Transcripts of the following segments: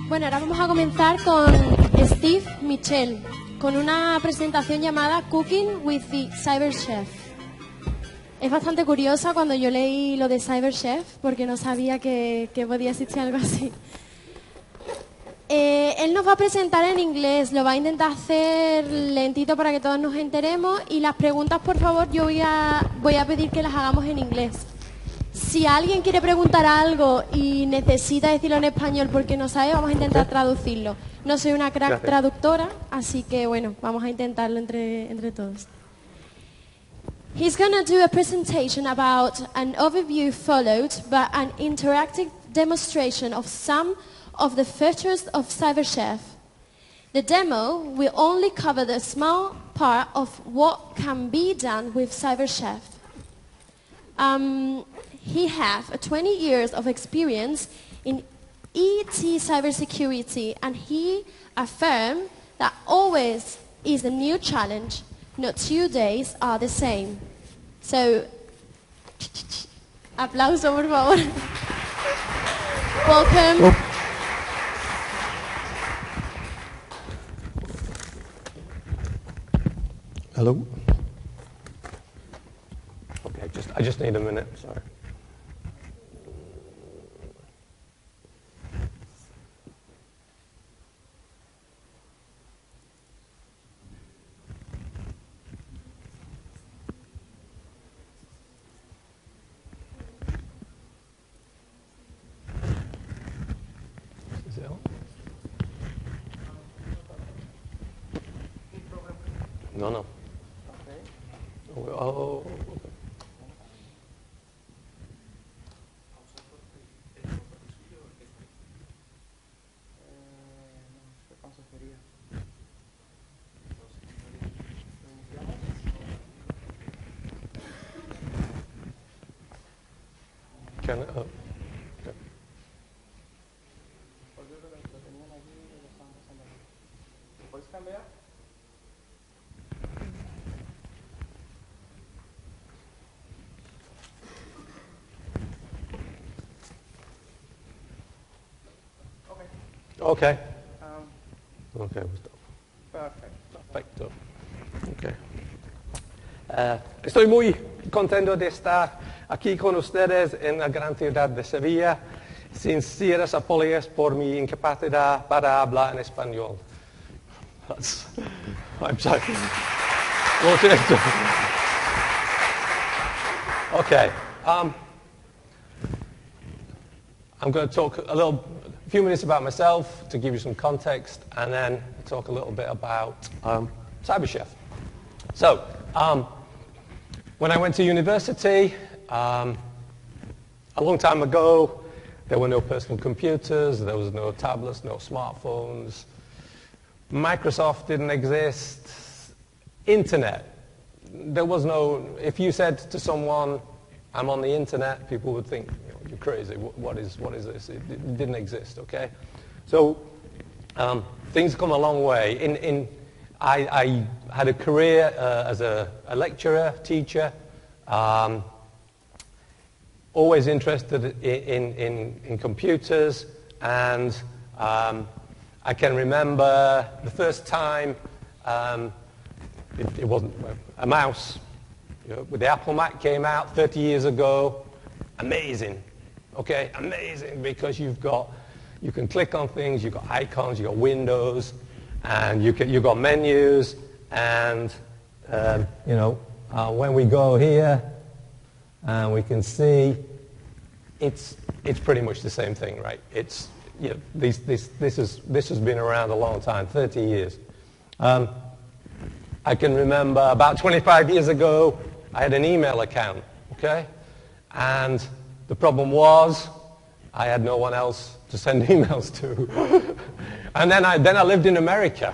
Bueno, ahora vamos a comenzar con Steve Mitchell, con una presentación llamada Cooking with the Cyberchef. Es bastante curiosa cuando yo leí lo de Cyberchef, porque no sabía que podía existir algo así. Él nos va a presentar en inglés, lo va a intentar hacer lentito para que todos nos enteremos, y las preguntas, por favor, yo voy a pedir que las hagamos en inglés. Si alguien quiere preguntar algo y necesita decirlo en español porque no sabe, vamos a intentar traducirlo. No soy una crack traductora, así que bueno, vamos a intentarlo entre todos. He's going to do a presentation about an overview followed by an interactive demonstration of some of the features of Cyberchef. The demo will only cover the small part of what can be done with Cyberchef. He has 20 years of experience in ET cybersecurity, and he affirmed that always is a new challenge. No 2 days are the same. So, aplauso por favor. Welcome. Oh. Hello. Okay, I just need a minute. Sorry. No. Okay. Oh. Okay. Okay. Okay. Perfecto. Okay. Estoy muy contento de estar aquí con ustedes en la gran ciudad de Sevilla. Sinceras apologies por mi incapacidad para hablar en español. I'm sorry. Lo siento. Okay. I'm going to talk a few minutes about myself to give you some context, and then talk a little bit about Cyberchef. So, when I went to university, a long time ago, there were no personal computers, there was no tablets, no smartphones. Microsoft didn't exist. Internet. There was no, if you said to someone, I'm on the internet, people would think, you're crazy, what is this? It didn't exist, okay? So things come a long way. I had a career as a lecturer, teacher, always interested in computers, and I can remember the first time it wasn't a mouse. With the Apple Mac came out 30 years ago, amazing, okay, amazing, because you can click on things, you've got icons, you've got windows, and you've got menus, and when we go here, and we can see, it's pretty much the same thing, right? It's this has been around a long time, 30 years. I can remember about 25 years ago, I had an email account, okay? And the problem was I had no one else to send emails to. And then I lived in America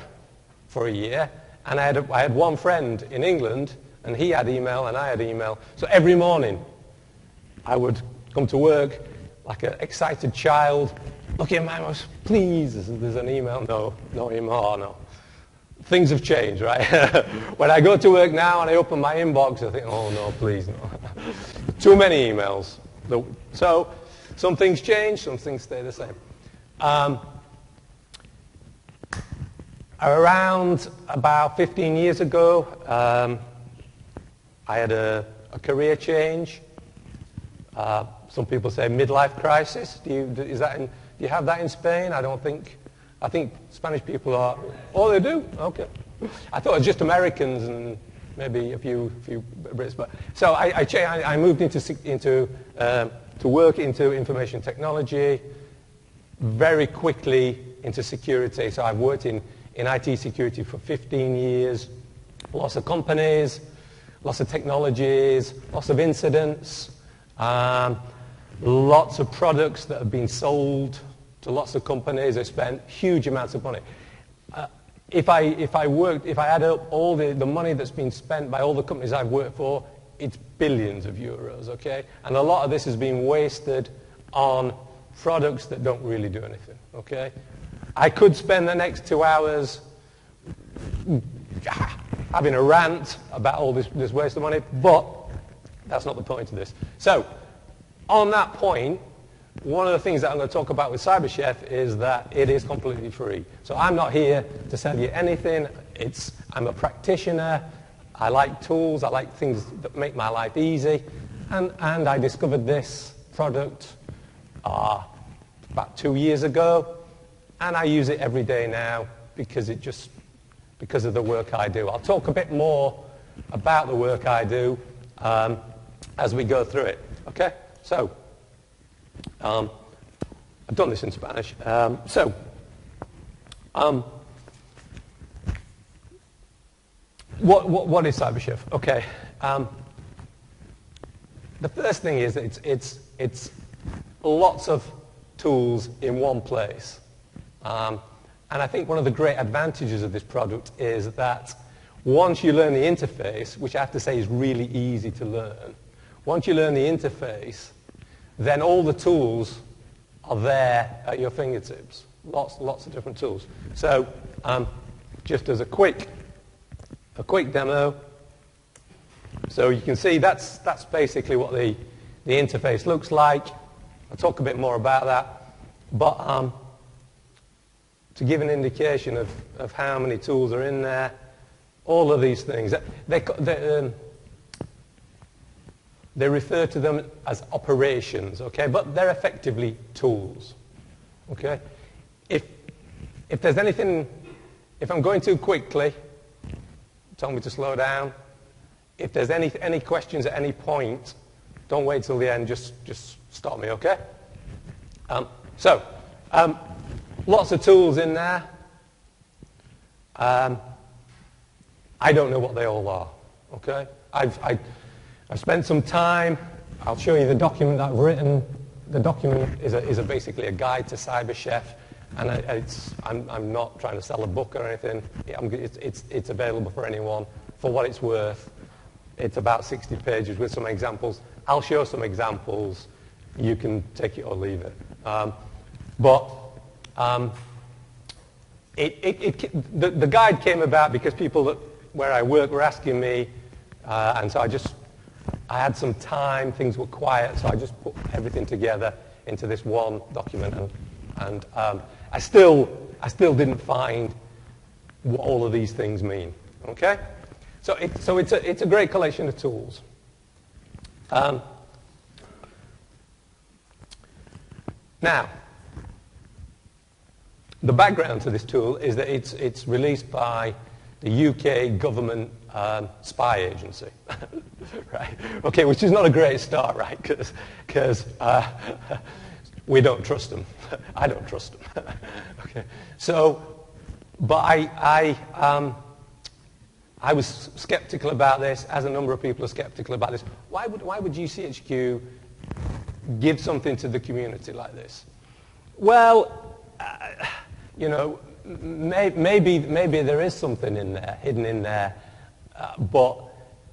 for a year, and I had one friend in England, and he had email and I had email. So every morning I would come to work like an excited child, looking at my mouse, please, there's an email. No email, no. things have changed, right? When I go to work now and I open my inbox, I think, oh no, please, no. Too many emails. So some things change, some things stay the same. Around about 15 years ago, I had a career change. Some people say midlife crisis. Do you have that in Spain? I think Spanish people are. Oh, they do? Okay. I thought it was just Americans and maybe a few Brits. But so I moved to work into information technology, very quickly into security. So I've worked in IT security for 15 years, lots of companies, lots of technologies, lots of incidents, lots of products that have been sold to lots of companies. I spent huge amounts of money. If I add up all the money that's been spent by all the companies I've worked for, it's billions of euros, okay? And a lot of this has been wasted on products that don't really do anything, okay? I could spend the next 2 hours having a rant about all this waste of money, but that's not the point of this. So, on that point, one of the things that I'm going to talk about with Cyberchef is that it is completely free. So I'm not here to sell you anything. I'm a practitioner. I like tools. I like things that make my life easy. And I discovered this product about 2 years ago. And I use it every day now because of the work I do. I'll talk a bit more about the work I do as we go through it. Okay? So, I've done this in Spanish. What is Cyberchef? Okay. The first thing is that it's lots of tools in one place. And I think one of the great advantages of this product is that once you learn the interface, which I have to say is really easy to learn, once you learn the interface, then all the tools are there at your fingertips. Lots of different tools. So just as a quick demo, so you can see that's basically what the interface looks like. I'll talk a bit more about that. But to give an indication of how many tools are in there, all of these things, they refer to them as operations, okay? But they're effectively tools, okay? If there's anything, if I'm going too quickly, tell me to slow down. If there's any questions at any point, don't wait till the end, just stop me, okay? Lots of tools in there. I don't know what they all are, okay? I've spent some time. I'll show you the document that I've written. The document is basically a guide to Cyberchef, and I'm not trying to sell a book or anything. It's available for anyone for what it's worth. It's about 60 pages with some examples. I'll show some examples. You can take it or leave it. The guide came about because people where I work were asking me, and so I had some time, things were quiet, so I just put everything together into this one document, and I still didn't find what all of these things mean. Okay, so it's a great collection of tools. Now, the background to this tool is that it's released by the UK government spy agency, right? Okay, which is not a great start, right? Because we don't trust them. I don't trust them. Okay, but I was skeptical about this, as a number of people are skeptical about this. Why would GCHQ give something to the community like this? Well, maybe there is something in there, hidden in there. But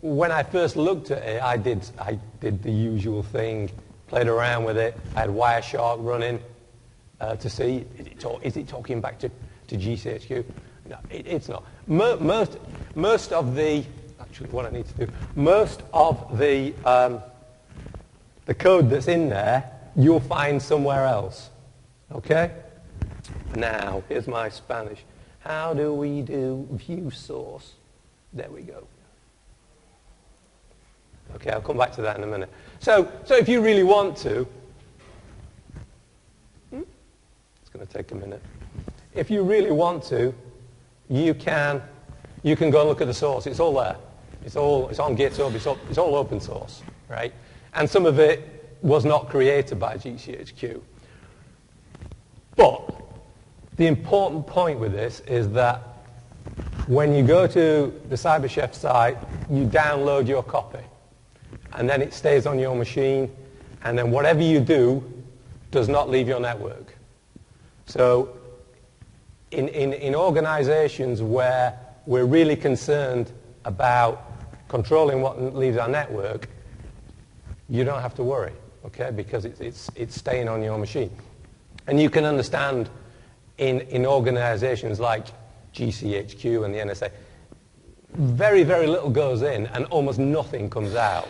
when I first looked at it, I did the usual thing, played around with it. I had Wireshark running to see, is it talking back to GCHQ? No, it's not. Most of the, actually what I need to do, most of the code that's in there, you'll find somewhere else. Okay? Now, here's my Spanish. How do we do view source? There we go. Okay, I'll come back to that in a minute. So if you really want to, it's going to take a minute. If you really want to, you can go and look at the source. It's all there. It's on GitHub. It's all open source, right? And some of it was not created by GCHQ. But the important point with this is that when you go to the Cyberchef site, you download your copy. And then it stays on your machine. And then whatever you do does not leave your network. So in organizations where we're really concerned about controlling what leaves our network, you don't have to worry, okay? Because it's staying on your machine. And you can understand in organizations like GCHQ and the NSA, very, very little goes in and almost nothing comes out.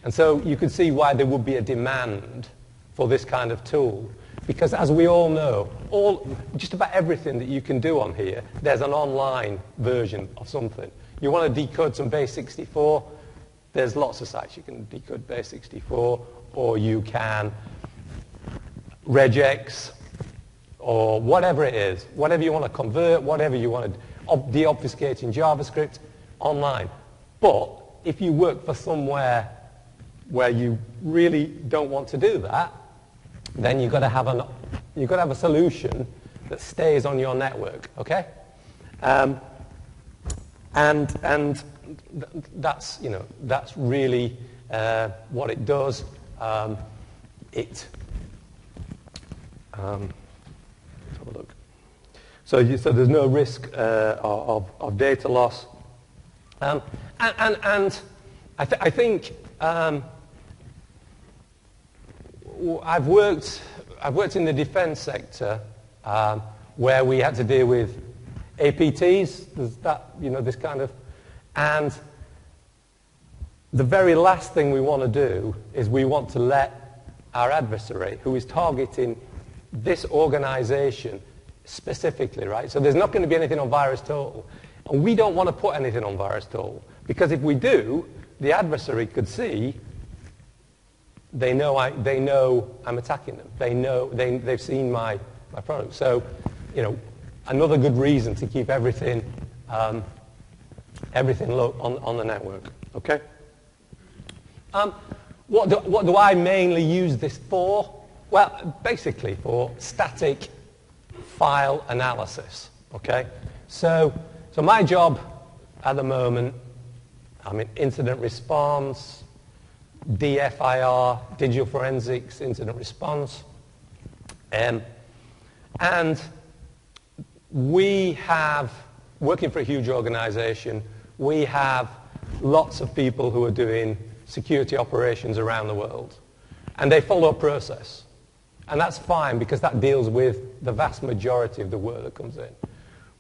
And so you can see why there would be a demand for this kind of tool. Because as we all know, just about everything that you can do on here, there's an online version of something. You want to decode some base 64, there's lots of sites you can decode base 64, or you can regex, or whatever it is, whatever you want to convert, whatever you want to deobfuscate in JavaScript, online. But if you work for somewhere where you really don't want to do that, then you've got to have a solution that stays on your network, okay? And that's really what it does. Let's have a look. So there's no risk of data loss. And I think I've worked in the defense sector where we had to deal with APTs. There's that, this kind of, and the very last thing we want to do is we want to let our adversary, who is targeting this organization specifically, right? So there's not going to be anything on VirusTotal, and we don't want to put anything on VirusTotal, because if we do, the adversary could see. They know I'm attacking them. They've seen my product. So, another good reason to keep everything low on the network. Okay. What do I mainly use this for? Well, basically for static file analysis. Okay. So my job at the moment, I'm in incident response, DFIR, digital forensics, incident response. And we have, working for a huge organization, we have lots of people who are doing security operations around the world. And they follow a process. And that's fine, because that deals with the vast majority of the work that comes in.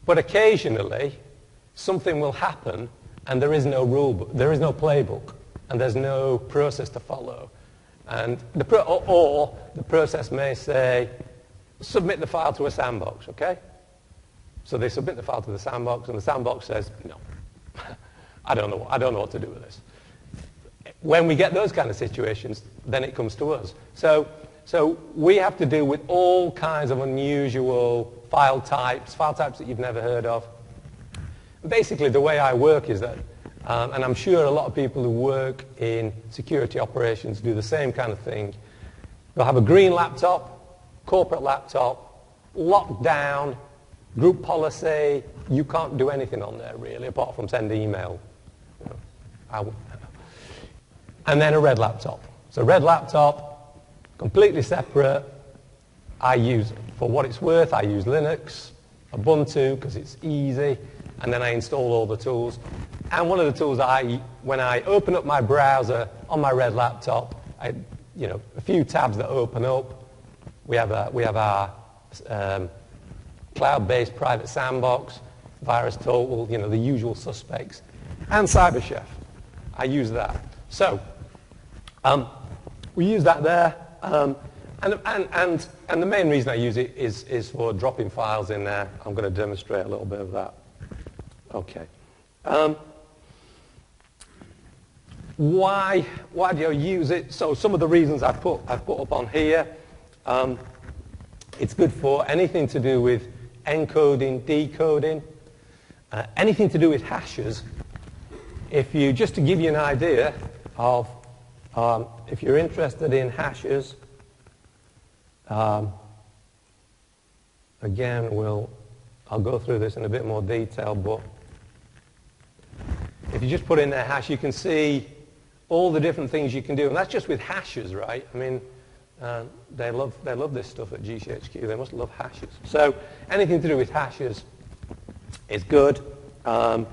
But occasionally, something will happen, and there is no rule book, there is no playbook. And there's no process to follow. And or the process may say, submit the file to a sandbox, okay? So they submit the file to the sandbox, and the sandbox says, no, I don't know what to do with this. When we get those kind of situations, then it comes to us. So we have to deal with all kinds of unusual file types that you've never heard of. Basically, the way I work is that, and I'm sure a lot of people who work in security operations do the same kind of thing. They'll have a green laptop, corporate laptop, locked down, group policy. You can't do anything on there, really, apart from send email. And then a red laptop. So red laptop, completely separate. I use, for what it's worth, I use Linux, Ubuntu, because it's easy. And then I install all the tools. And one of the tools when I open up my browser on my red laptop, a few tabs that open up. We have our cloud-based private sandbox. Virus Total, you know, the usual suspects, and Cyberchef. I use that. So we use that there, and the main reason I use it is for dropping files in there. I'm going to demonstrate a little bit of that. Okay. Why do I use it? So some of the reasons I've put up on here. It's good for anything to do with encoding, decoding, anything to do with hashes. Just to give you an idea of, if you're interested in hashes, again, I'll go through this in a bit more detail, but if you just put in their hash, you can see all the different things you can do, and that's just with hashes, right? I mean, they love this stuff at GCHQ. They must love hashes. So anything to do with hashes is good, and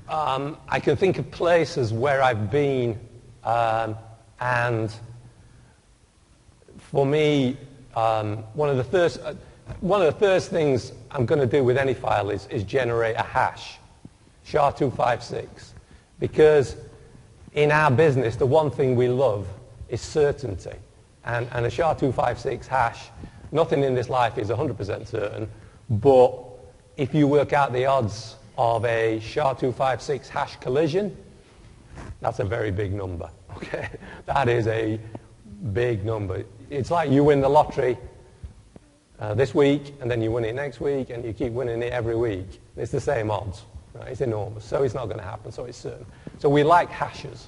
I can think of places where I've been, and for me, one of the first things I'm going to do with any file is generate a hash, SHA-256, because in our business, the one thing we love is certainty. And a SHA-256 hash, nothing in this life is 100% certain, but if you work out the odds of a SHA-256 hash collision, that's a very big number, okay? That is a big number. It's like you win the lottery this week, and then you win it next week, and you keep winning it every week. It's the same odds, right? It's enormous, so it's not going to happen, so it's certain. So we like hashes.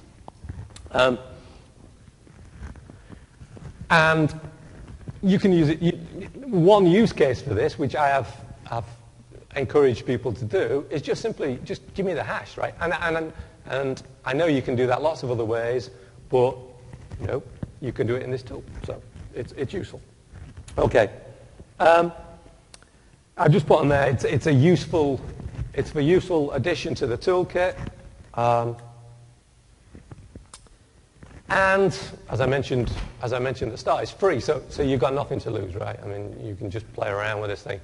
And you can use it. One use case for this, which I have encouraged people to do, is just simply just give me the hash, right? And I know you can do that lots of other ways, but you can do it in this tool, so it's useful. Okay, I've just put on there. It's a useful addition to the toolkit. And as I mentioned at the start, it's free, so you've got nothing to lose, right? I mean, you can just play around with this thing.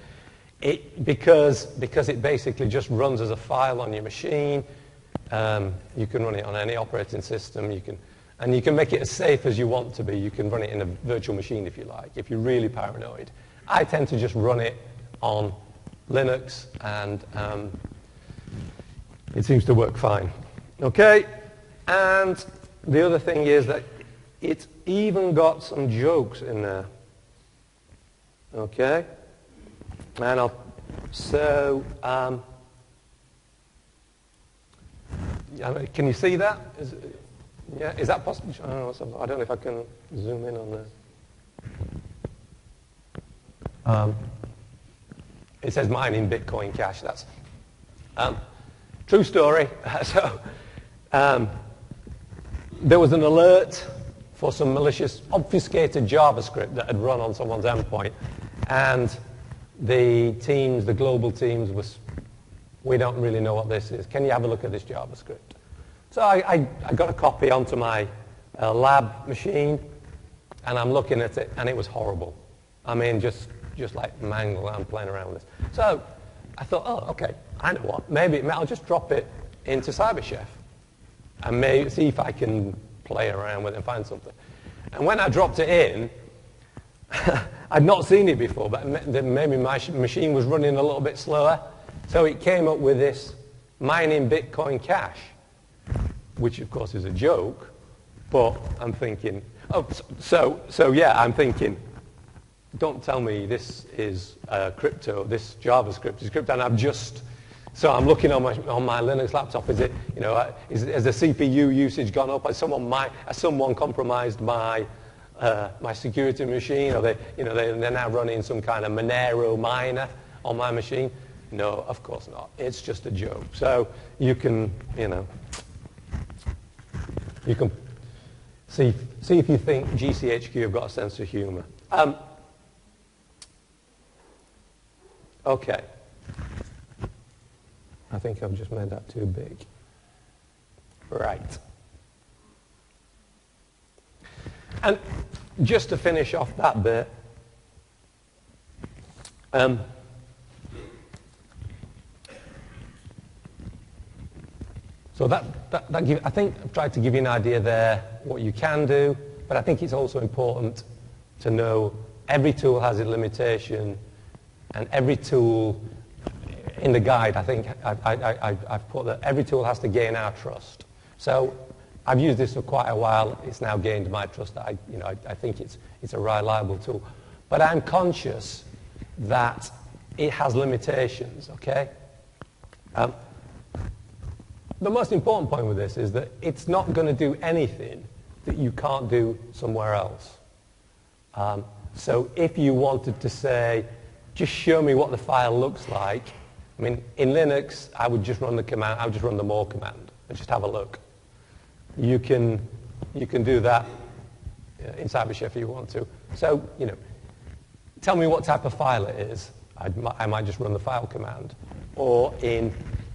Because it basically just runs as a file on your machine. You can run it on any operating system. And you can make it as safe as you want to be. You can run it in a virtual machine if you like, if you're really paranoid. I tend to just run it on Linux, and it seems to work fine. Okay, and the other thing is that it's even got some jokes in there. Okay, and can you see that? Is that possible? I don't know if I can zoom in on there. It says mining Bitcoin Cash. That's true story. There was an alert for some malicious, obfuscated JavaScript that had run on someone's endpoint, and the global teams we don't really know what this is. Can you have a look at this JavaScript? So I got a copy onto my lab machine, and I'm looking at it, and it was horrible. I mean, just like mangled. I'm playing around with this. So I thought, oh, okay, I know what. Maybe I'll just drop it into Cyberchef and maybe see if I can play around with it and find something. And when I dropped it in, I'd not seen it before, but maybe my machine was running a little bit slower. So it came up with this mining Bitcoin Cash, which of course is a joke, but I'm thinking, I'm thinking, don't tell me this is crypto, this JavaScript is crypto, and I'm looking on my Linux laptop. Is it, has the CPU usage gone up? Has someone compromised my security machine? Or they're now running some kind of Monero miner on my machine? No, of course not. It's just a joke. So you can see if you think GCHQ have got a sense of humor. Okay. I think I've just made that too big. Right. And just to finish off that bit, So I think I've tried to give you an idea there what you can do, but I think it's also important to know every tool has its limitation, and every tool in the guide, I think I've put that every tool has to gain our trust. So I've used this for quite a while. It's now gained my trust. I think it's a reliable tool. But I'm conscious that it has limitations, okay? The most important point with this is that it's not going to do anything that you can't do somewhere else. So if you wanted to say, just show me what the file looks like, I mean, in Linux, I would just run the command, I would just run the more command and just have a look. You can do that in Cyberchef if you want to. So, tell me what type of file it is. I might just run the file command. Or in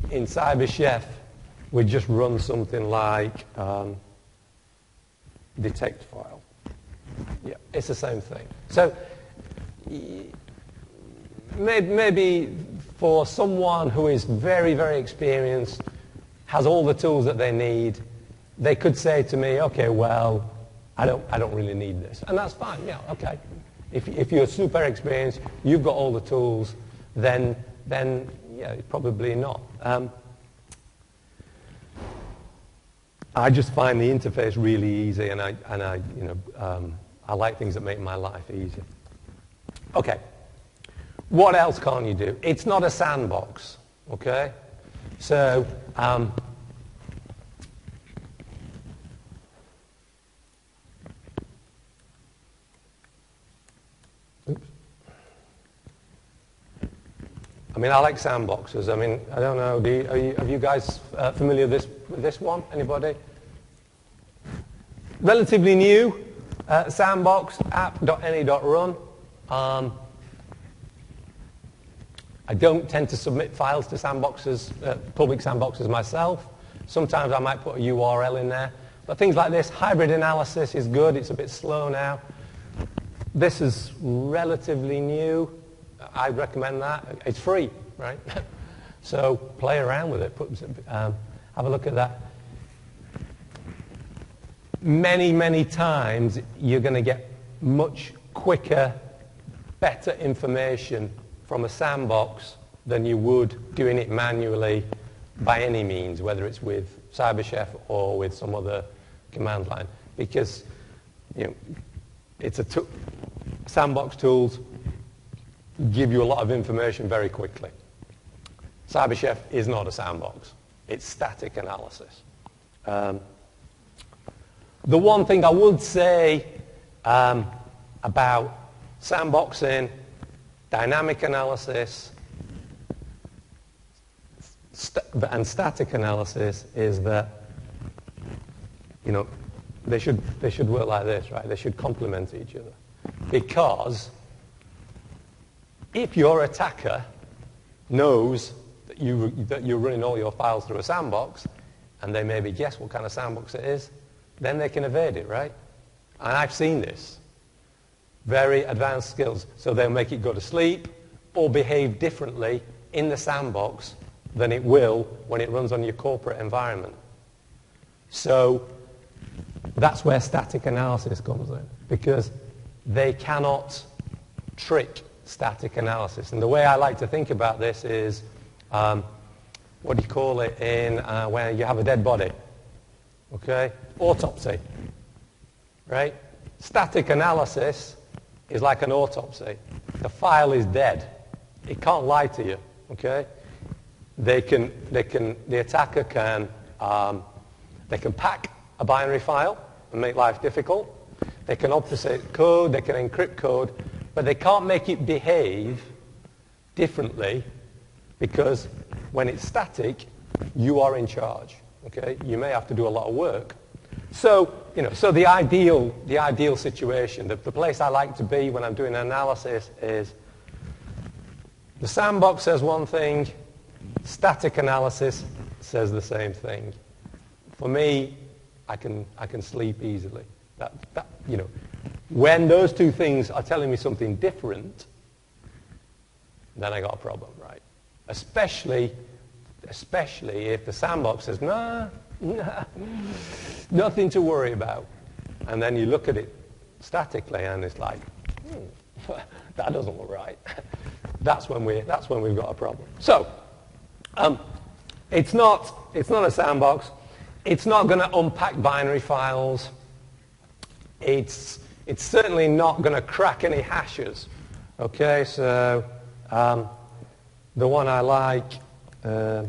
Cyberchef, we just run something like detect file. Yeah, it's the same thing. So maybe for someone who is very, very experienced, has all the tools that they need, they could say to me, okay, well, I don't really need this. And that's fine, yeah, okay. If you're super experienced, you've got all the tools, then yeah, probably not. I just find the interface really easy, and I like things that make my life easy. Okay. What else can't you do? It's not a sandbox, okay? So, oops. I mean, I like sandboxes. I mean, I don't know, are you guys familiar with this one? Anybody? Relatively new, sandbox, app.any.run. I don't tend to submit files to sandboxes, public sandboxes myself. Sometimes I might put a URL in there. But things like this, hybrid analysis is good. It's a bit slow now. This is relatively new. I'd recommend that. It's free, right? So play around with it. Have a look at that. Many, many times you're going to get much quicker, better information from a sandbox than you would doing it manually by any means, whether it's with Cyberchef or with some other command line. Because it's sandbox tools give you a lot of information very quickly. Cyberchef is not a sandbox. It's static analysis. The one thing I would say about sandboxing, dynamic analysis, and static analysis is that they should work like this, right? They should complement each other. Because if your attacker knows that you're running all your files through a sandbox, and they maybe guess what kind of sandbox it is, then they can evade it, right? And I've seen this. Very advanced skills. So they'll make it go to sleep or behave differently in the sandbox than it will when it runs on your corporate environment. So that's where static analysis comes in, because they cannot trick static analysis. And the way I like to think about this is, what do you call it in where you have a dead body? Okay? Autopsy. Right? Static analysis is like an autopsy. The file is dead. It can't lie to you. Okay? The attacker can pack a binary file and make life difficult. They can obfuscate code, they can encrypt code, but they can't make it behave differently, because when it's static, you are in charge. Okay? You may have to do a lot of work. So, so the ideal situation, the place I like to be when I'm doing analysis is the sandbox says one thing, static analysis says the same thing. For me, I can sleep easily. When those two things are telling me something different, then I got a problem, right? Especially especially if the sandbox says, nah, nothing to worry about. And then you look at it statically and it's like, that doesn't look right. That's when we've got a problem. So, it's not a sandbox. It's not going to unpack binary files. It's certainly not going to crack any hashes. Okay, so the one I like, let's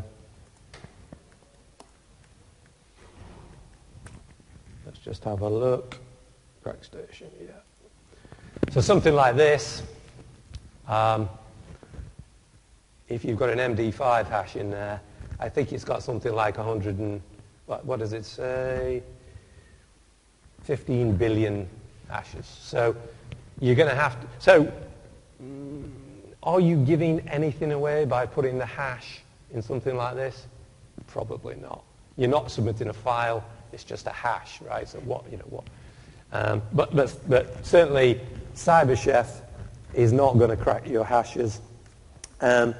just have a look. Crack station, yeah. So something like this. If you've got an MD5 hash in there, I think it's got something like 100 and, what does it say? 15 billion hashes. So you're going to have to, so are you giving anything away by putting the hash in something like this? Probably not. You're not submitting a file, it's just a hash, right? So what, but certainly Cyberchef is not going to crack your hashes. It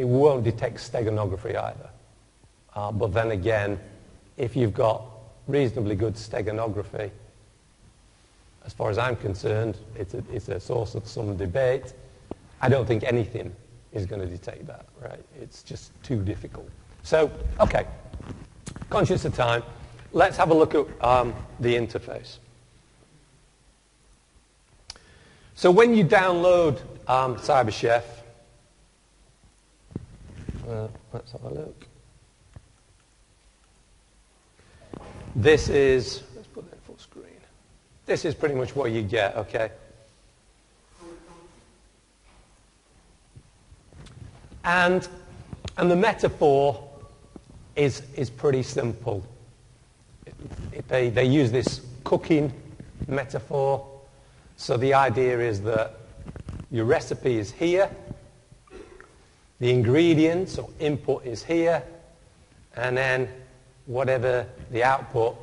won't detect steganography either. But then again, if you've got reasonably good steganography, as far as I'm concerned, it's a source of some debate. I don't think anything is going to detect that, right? It's just too difficult. So, okay, conscious of time, let's have a look at the interface. So when you download Cyberchef, let's have a look. This is, let's put that in full screen. This is pretty much what you get, okay? And the metaphor is pretty simple. They use this cooking metaphor. So the idea is that your recipe is here, the ingredients or input is here, and then whatever the output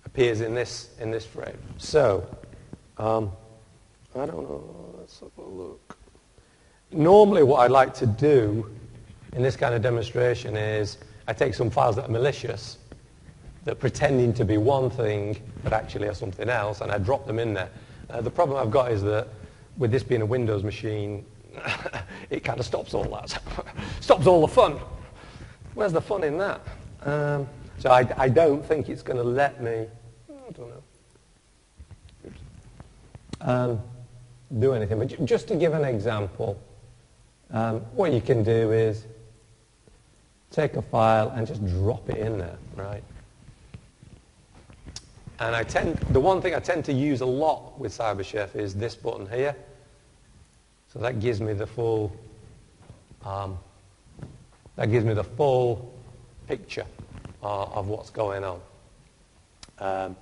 appears in this frame. So, I don't know, let's have a look. Normally what I like to do in this kind of demonstration is I take some files that are malicious, that are pretending to be one thing, but actually are something else, and I drop them in there. The problem I've got is that with this being a Windows machine, it kind of stops all that. Stops all the fun. Where's the fun in that? So I don't think it's going to let me, I don't know, do anything. But just to give an example, what you can do is take a file and just drop it in there, right? And the one thing I tend to use a lot with Cyberchef is this button here. So that gives me the full, picture of what's going on.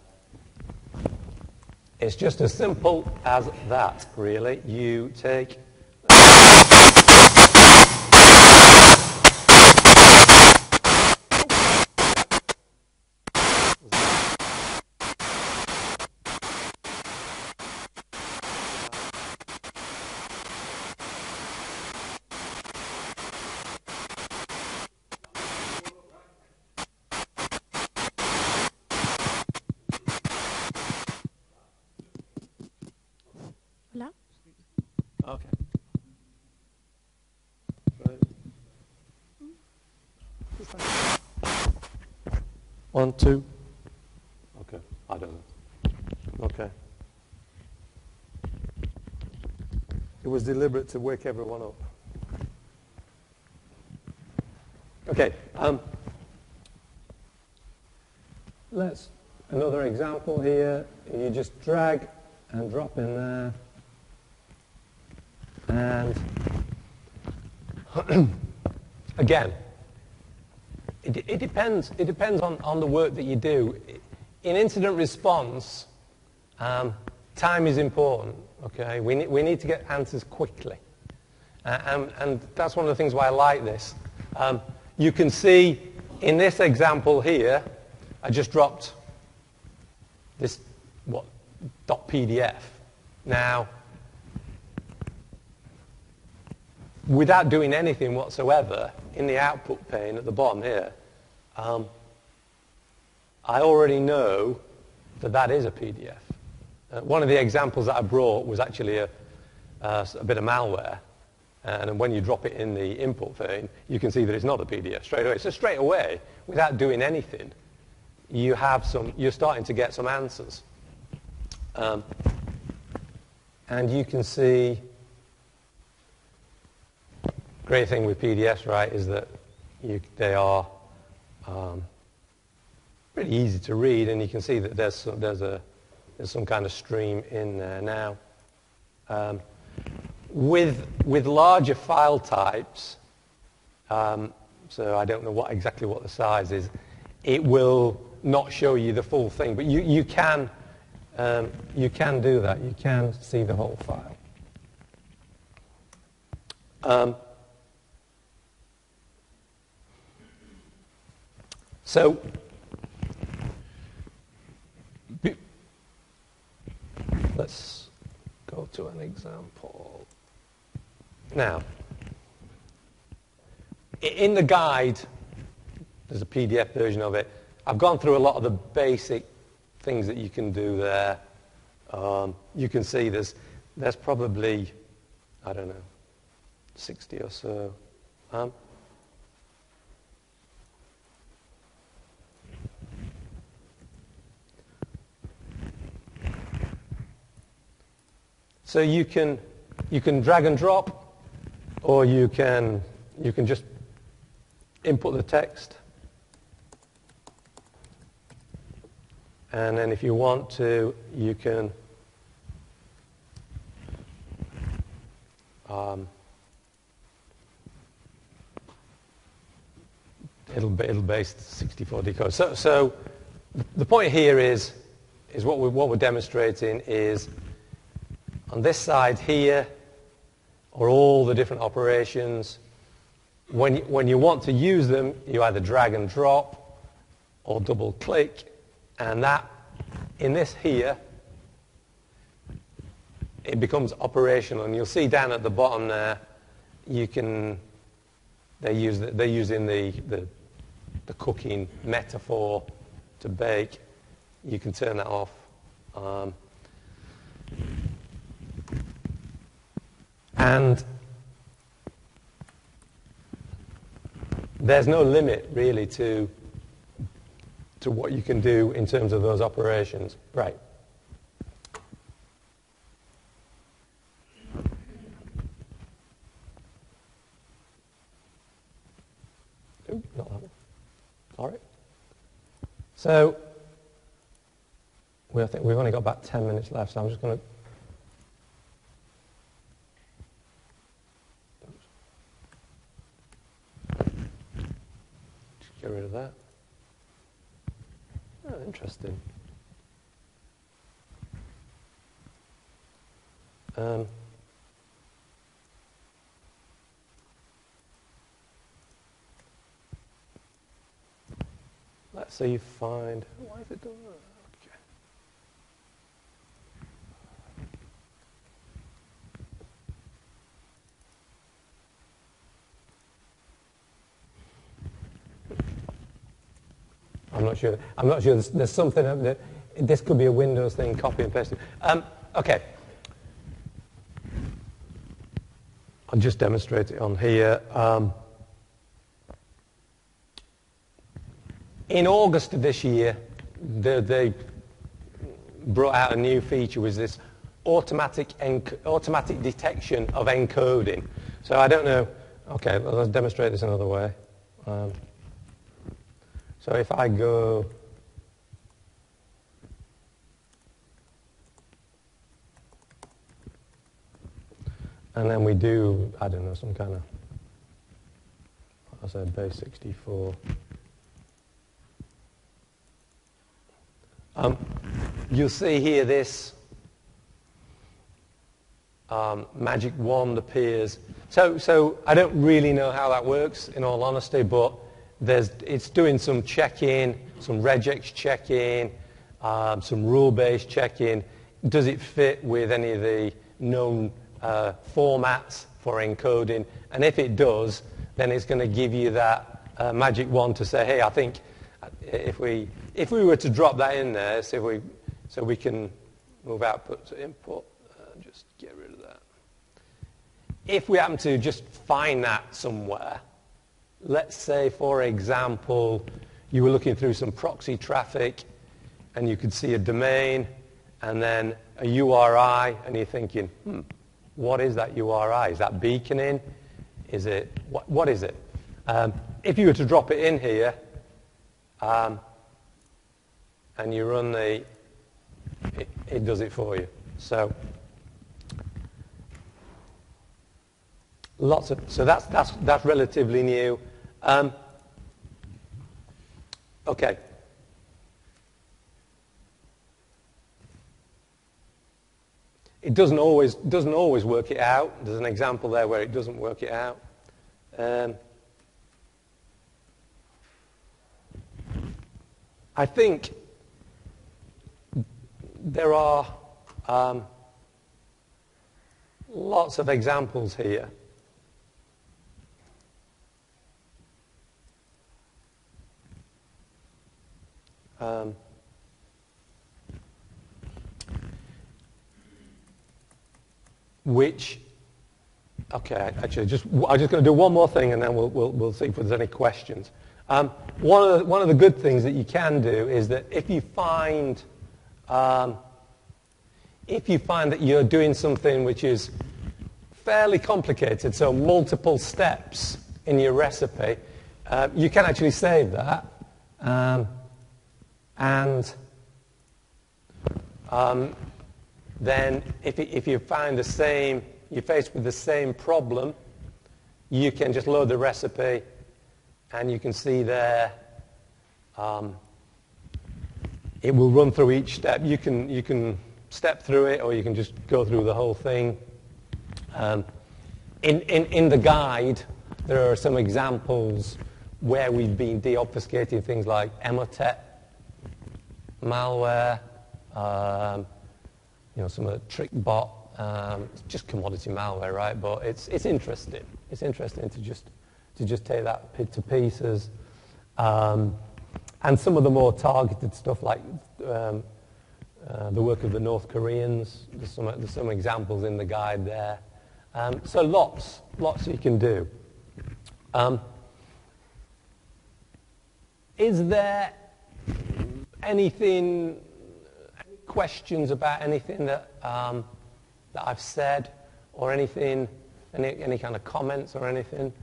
It's just as simple as that, really. You take Okay. Right. 1, 2. Okay. I don't know. Okay. It was deliberate to wake everyone up. Okay. Let's another example here. You just drag and drop in there. And again, it depends on the work that you do. In incident response, time is important. Okay, we need to get answers quickly, and that's one of the things why I like this. You can see in this example here, I just dropped this .pdf. Now, without doing anything whatsoever, in the output pane at the bottom here, I already know that that is a PDF. One of the examples that I brought was actually a bit of malware. And when you drop it in the input pane, you can see that it's not a PDF straight away. So straight away, without doing anything, you're starting to get some answers. And you can see, great thing with PDFs, right, is that they are pretty easy to read, and you can see that there's some kind of stream in there now. With larger file types, so I don't know exactly what the size is, it will not show you the full thing, but you can do that. You can see the whole file. So let's go to an example. Now, in the guide, there's a PDF version of it. I've gone through a lot of the basic things that you can do there. You can see there's probably, I don't know, 60 or so. So you can drag and drop, or you can just input the text, and then if you want to, you can it'll base 64 decode. So the point here is what we're demonstrating is on this side here are all the different operations. When you want to use them, you either drag and drop or double click, and that in this here it becomes operational. And you'll see down at the bottom there, they're using the cooking metaphor to bake. You can turn that off. And there's no limit really to what you can do in terms of those operations. Right. Ooh, not that one. Sorry. So I think we've only got about 10 minutes left, so I'm just going to get rid of that. Oh, interesting. Let's say you find. Why is it doing that? Okay. I'm not sure. There's something that this could be a Windows thing, copy and paste. Okay. I'll just demonstrate it on here. In August of this year, they brought out a new feature, was this automatic detection of encoding. So I don't know. Okay, let's demonstrate this another way. So if I go, and then we do, I don't know, some kind of, I said base 64. You'll see here this magic wand appears. So I don't really know how that works, in all honesty, but it's doing some check-in, some regex check-in, some rule-based check-in. Does it fit with any of the known formats for encoding, and if it does, then it's going to give you that magic wand to say, hey, I think if we were to drop that in there, so we can move output to input, just get rid of that. If we happen to just find that somewhere, let's say, for example, you were looking through some proxy traffic and you could see a domain and then a URI, and you're thinking, what is that URI? Is that beaconing? Is it, what is it? If you were to drop it in here, and you run it does it for you. So so that's relatively new. Okay. It doesn't always work it out. There's an example there where it doesn't work it out. I think there are lots of examples here. Which, okay, actually, I'm just going to do one more thing, and then we'll see if there's any questions. One of the good things that you can do is that if you find that you're doing something which is fairly complicated, so multiple steps in your recipe, you can actually save that, and then if you find you're faced with the same problem, you can just load the recipe, and you can see there it will run through each step. You can step through it, or you can just go through the whole thing. In the guide, there are some examples where we've been deobfuscating things like emotet malware, some of the trick bot. It's just commodity malware, right? But it's interesting. It's interesting to just take that to pieces. And some of the more targeted stuff, like the work of the North Koreans. There's some examples in the guide there. So lots you can do. Is there any questions about anything that I've said, or anything, any kind of comments or anything?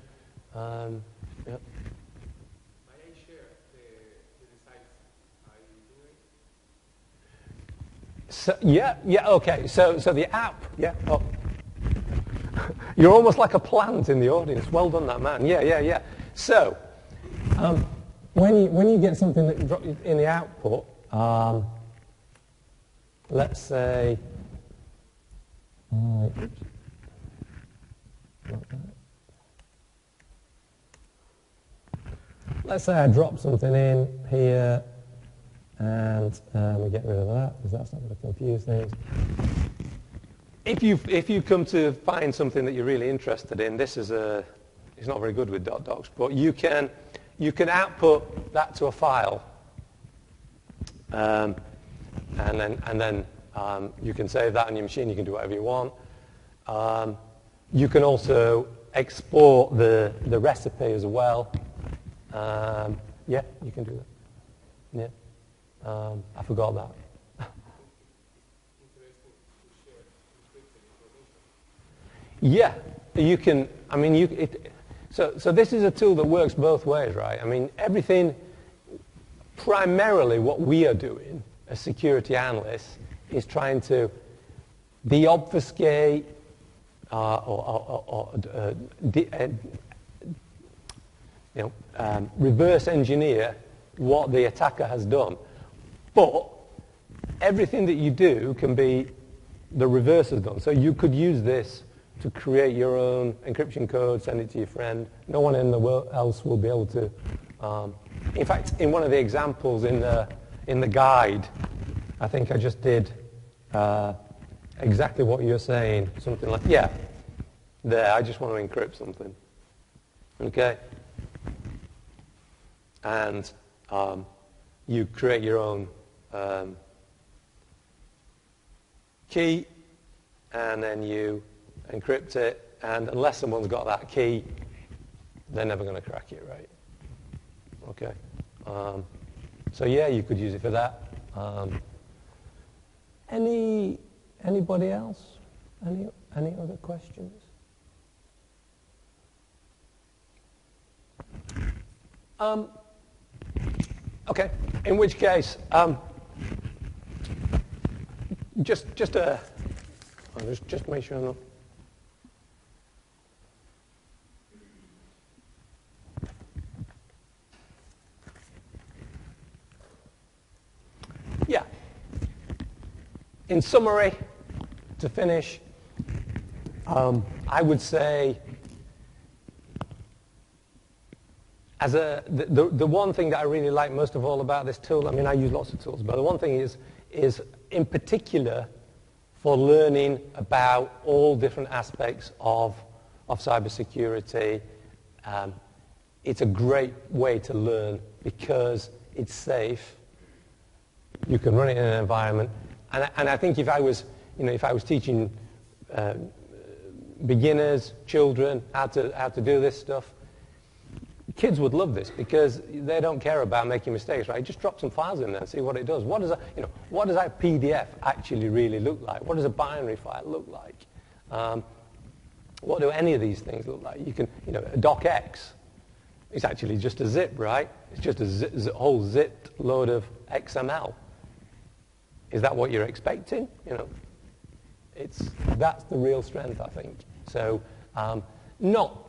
Yep. May I share the designs I do? So, yeah, okay. So the app, yeah. Oh. You're almost like a plant in the audience. Well done, that man. Yeah. So, when you get something that drops in the output, let's say, let's say I drop something in here, and we get rid of that because that's not going to confuse things. If you come to find something that you're really interested in, it's not very good with .docs, but you can output that to a file, and then you can save that on your machine. You can do whatever you want. You can also export the recipe as well. Yeah, you can do that. Yeah, I forgot that. Yeah, you can. I mean, so this is a tool that works both ways, right? I mean, everything. Primarily, what we are doing as security analysts is trying to deobfuscate reverse engineer what the attacker has done. But everything that you do can be the reverse has done. So you could use this to create your own encryption code, send it to your friend. No one in the world else will be able to. In fact, in one of the examples in the guide, I think I just did exactly what you're saying. Something like, yeah, there. I just want to encrypt something. Okay? And you create your own key, and then you encrypt it, and unless someone's got that key, they're never going to crack it, right? Okay. So yeah, you could use it for that. Anybody else? Any other questions? Okay. In which case, just make sure. No. Yeah. In summary, to finish, I would say, the one thing that I really like most of all about this tool, I mean, I use lots of tools, but the one thing is in particular for learning about all different aspects of cybersecurity. It's a great way to learn because it's safe. You can run it in an environment, and I think if I was teaching beginners, children how to do this stuff, kids would love this because they don't care about making mistakes, right? Just drop some files in there and see what it does. What does a PDF actually really look like? What does a binary file look like? What do any of these things look like? You can, a docx, it's actually just a zip, right? It's just a whole zipped load of XML. Is that what you're expecting? That's the real strength, I think. So, not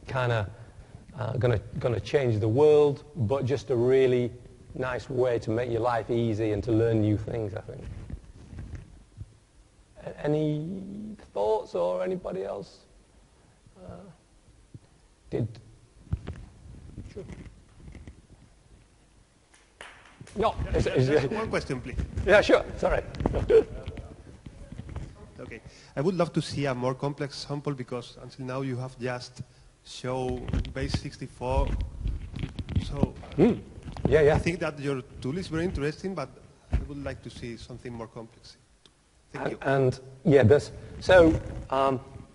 kind of going to change the world, but just a really nice way to make your life easy and to learn new things, I think. Any thoughts or anybody else? Sure. No. Just one question, please. Yeah, sure. Sorry. Okay. I would love to see a more complex sample because until now you have just show base 64. So yeah. I think that your tool is very interesting, but I would like to see something more complex. Thank you. And yeah,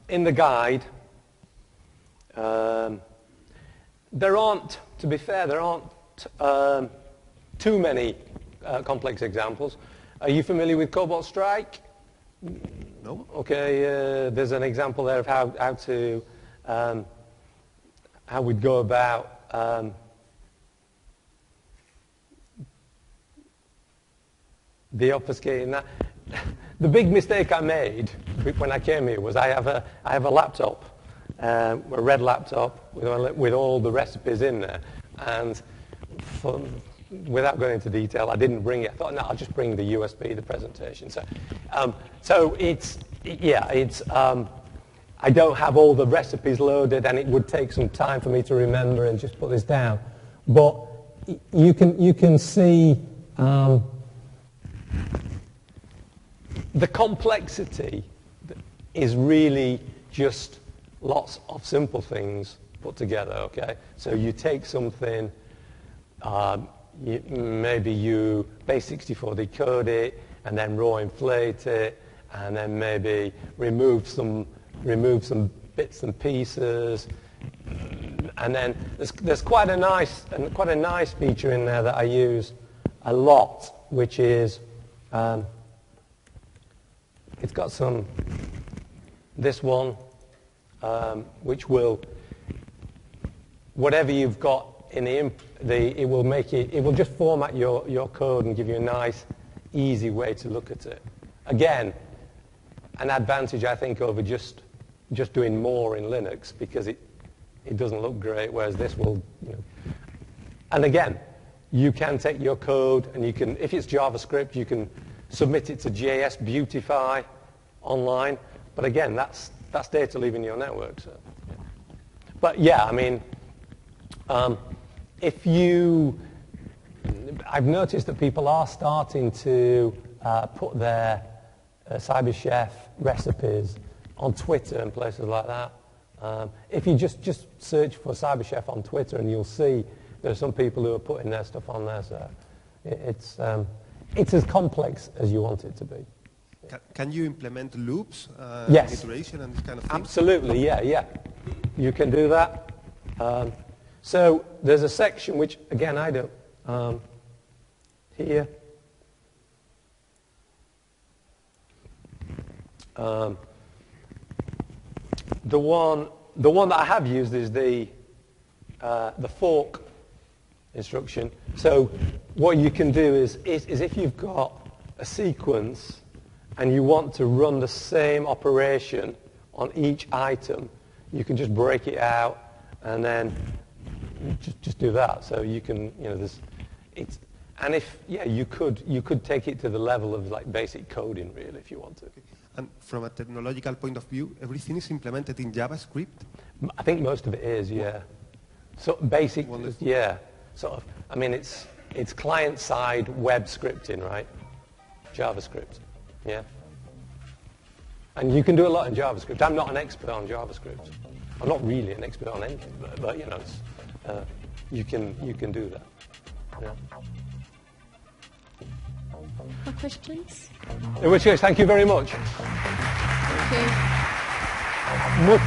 in the guide, there aren't too many complex examples. Are you familiar with Cobalt Strike? No. Okay, there's an example there of how we'd go about deobfuscating that. The big mistake I made when I came here was I have a laptop, a red laptop with all the recipes in there, and without going into detail, I didn't bring it. I thought, no, I'll just bring the USB, the presentation. So I don't have all the recipes loaded, and it would take some time for me to remember and just put this down. But you can see the complexity is really just lots of simple things put together. Okay, so you take something. Maybe you base 64 decode it, and then raw inflate it, and then maybe remove some bits and pieces, and then there's quite a nice feature in there that I use a lot, which is it's got this one, which will, whatever you've got in it will just format your code and give you a nice, easy way to look at it. Again, an advantage I think over just doing more in Linux because it doesn't look great, whereas this will, And again, you can take your code and you can, if it's JavaScript, you can submit it to JS Beautify online. But again, that's data leaving your network. So, yeah. But yeah, I mean, I've noticed that people are starting to put their Cyberchef recipes on Twitter and places like that. If you just search for Cyberchef on Twitter, and you'll see there are some people who are putting their stuff on there. So it's as complex as you want it to be. Can you implement loops, Yes. iteration, and this kind of thing? Absolutely, yeah. You can do that. So there's a section which, again, I don't. Here. The one that I have used is the fork instruction. So what you can do is if you've got a sequence and you want to run the same operation on each item, you can just break it out and then just do that. So you can, and if, you could take it to the level of like basic coding really if you want to. Okay. And from a technological point of view, everything is implemented in JavaScript? I think most of it is, yeah. So basic, yeah. Sort of, I mean, it's client-side web scripting, right? JavaScript, yeah. And you can do a lot in JavaScript. I'm not an expert on JavaScript. I'm not really an expert on anything, but it's, you can do that. Yeah. More questions? In which case, thank you very much. Thank you.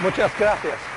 Muchas gracias.